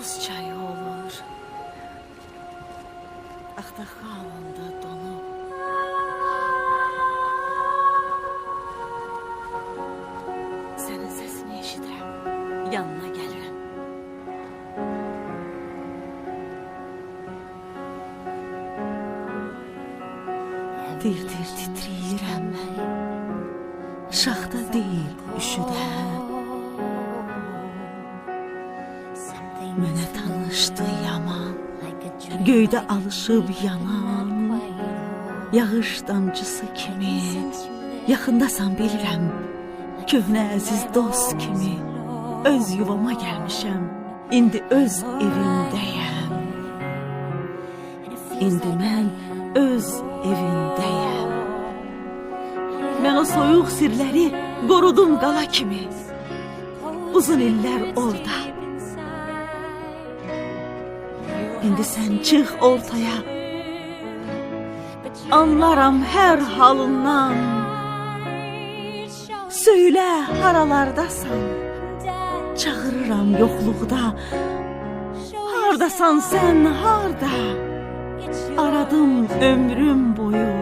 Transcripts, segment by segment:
buz çayı olur. Axta halında donub. Sənin səsini eşidirəm, yanına gəlirəm. Tir-tir titriyirəm mən, şaxta deyil üşüdəm. Mənə tanışdı yaman, göydə alışıb yanan, yağış damcısı kimi, yaxındasan bilirəm, köhnə əziz dost kimi, öz yuvama gəlmişəm, indi öz evimdəyəm. İndi mən öz evimdəyəm. Mən o soyuq sirləri qorudum qala kimi, uzun illər orada. İndi sən çıx ortaya, anlaram hər halından. Söylə haralardasan, çağırıram yoxluqda. Hardasan sən, harda? Aradım ömrüm boyu,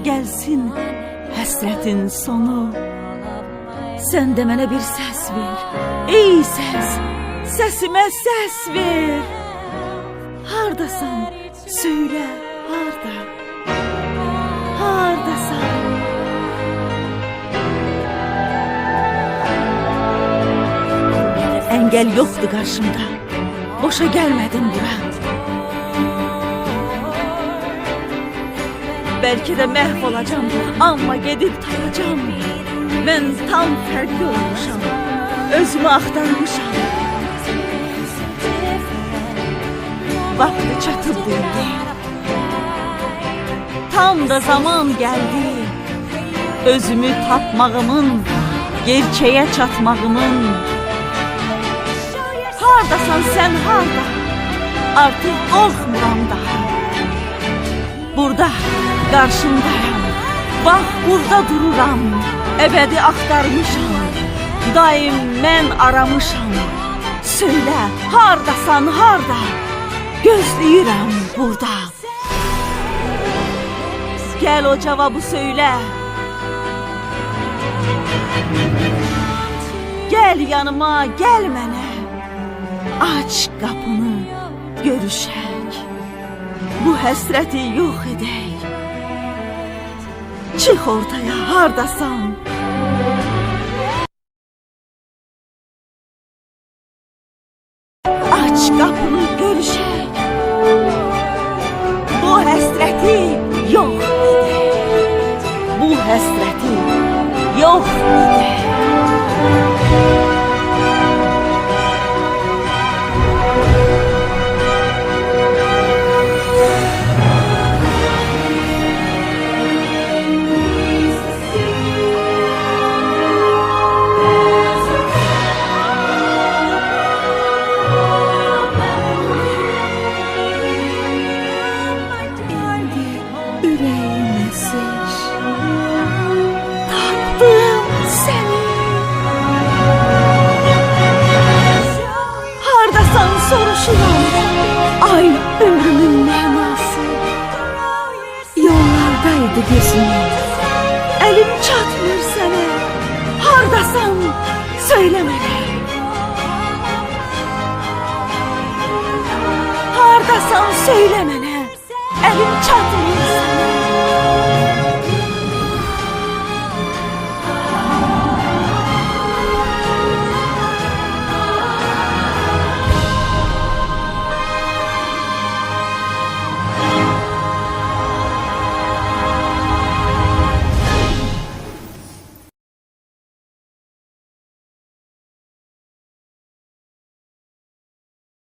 gəlsin həsrətin sonu. Sən də mənə bir səs ver, ey səs, səsimə səs ver. Hardasan, söylə, harda? Hardasan? Əngəl yoxdur qarşımda, boşa gəlmədim bura. Bəlkə də məhv olacam, amma gedib tapacam. Mən tam fərqli olmuşam, özümü axtarmışam. Vaxtı çatıbdı indi, tam da zaman gəldi. Özümü tapmağımın, gerçəyə çatmağımın. Hardasan sən, harda? Artıq qorxmuram daha. Burada, qarşındayam, bax burada dururam. Əbədi axtarmışam, daim mən aramışam. Söylə, hardasan, harda? Gözləyirəm burada. Gəl o cavabı söylə. Gəl yanıma, gəl mənə. Aç qapını, görüşək. Bu həsrəti yox edək. Çıx ortaya, hardasan? Aç qapını, görüşək. Bu həsrəti yox edək. Bu həsrəti yox edək. Tapdım səni. Hardasan soruşuram, ay ömrümün mənası. Yollardaydı gözüm, əlim çatmır sənə. Hardasan, söylə mənə. Hardasan, söylə mənə. Əlim çatmır